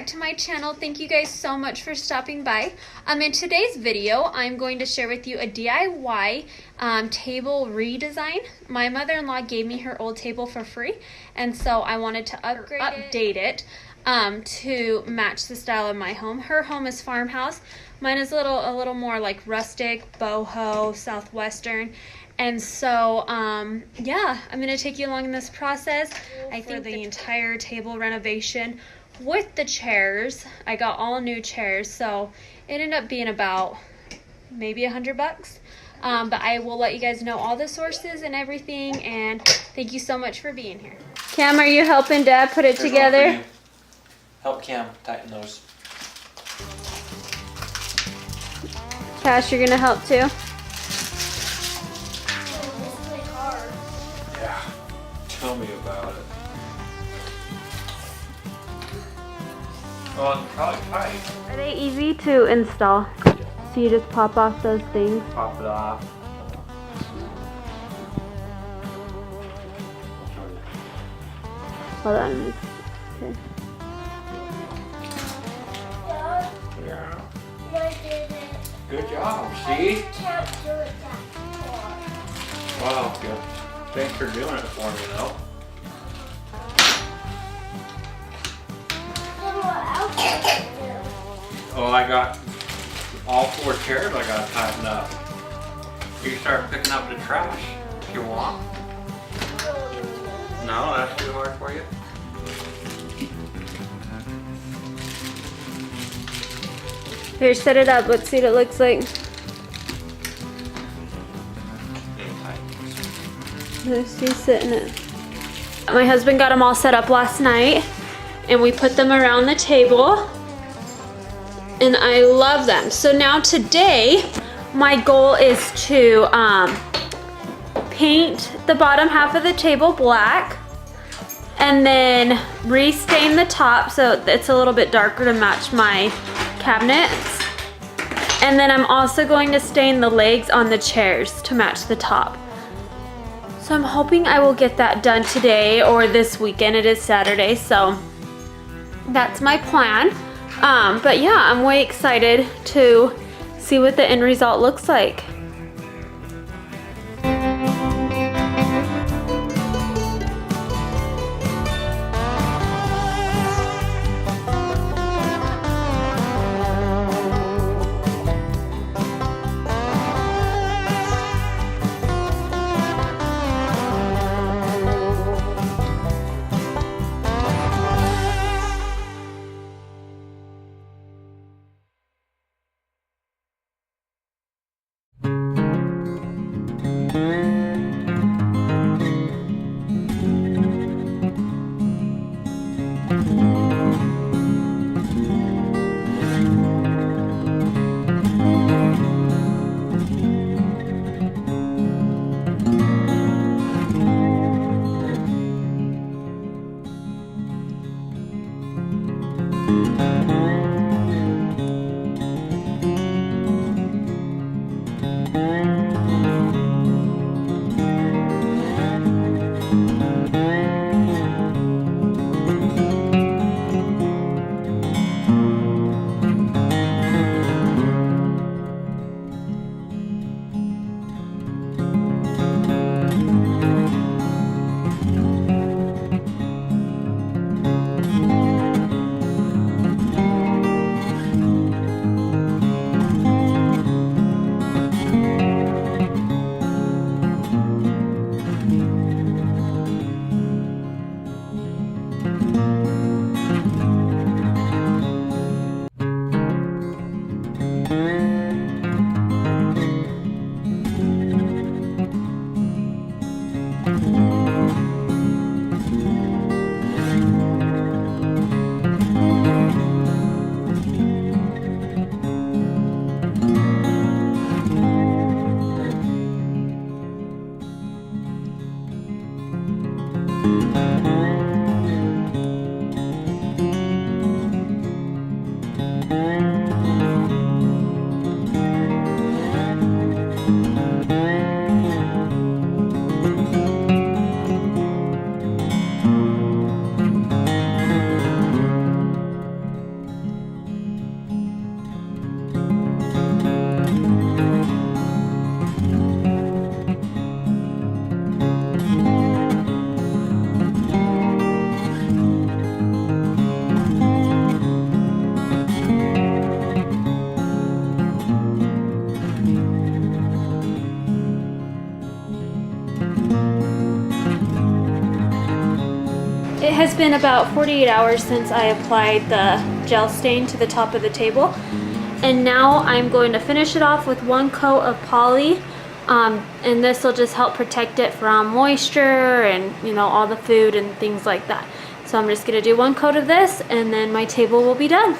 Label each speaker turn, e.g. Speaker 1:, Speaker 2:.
Speaker 1: back to my channel. Thank you guys so much for stopping by. In today's video, I'm going to share with you a DIY table redesign. My mother-in-law gave me her old table for free, and so I wanted to update it to match the style of my home. Her home is farmhouse. Mine is a little more like rustic, boho, southwestern. And so, yeah, I'm going to take you along in this process. I think the entire table renovation with the chairs, I got all new chairs, so it ended up being about maybe $100. But I will let you guys know all the sources and everything, and thank you so much for being here. Cam, are you helping Dad put it together?
Speaker 2: Help Cam tighten those.
Speaker 1: Cash, you're going to help too?
Speaker 2: Yeah, tell me about it. Well, it's probably tight.
Speaker 1: Are they easy to install? So you just pop off those things?
Speaker 2: Pop it off.
Speaker 1: Hold on. Okay.
Speaker 2: Yeah.
Speaker 3: I did it.
Speaker 2: Good job,
Speaker 3: I
Speaker 2: see?
Speaker 3: just can't do it that far.
Speaker 2: Wow, good. Thanks for doing it for me, though.
Speaker 3: Then what else can I do?
Speaker 2: Oh, I got all 4 chairs I got to tighten up. You can start picking up the trash if you want. No, that's too hard for you?
Speaker 1: Here, set it up. Let's see what it looks like. Let's see, sitting it. My husband got them all set up last night, and we put them around the table, and I love them. So now today, my goal is to paint the bottom half of the table black, and then restain the top so it's a little bit darker to match my cabinets. And then I'm also going to stain the legs on the chairs to match the top. So I'm hoping I will get that done today or this weekend. It is Saturday, so that's my plan. But yeah, I'm way excited to see what the end result looks like. It has been about 48 hours since I applied the gel stain to the top of the table. And now I'm going to finish it off with one coat of poly. And this will just help protect it from moisture and, you know, all the food and things like that. So I'm just going to do one coat of this and then my table will be done.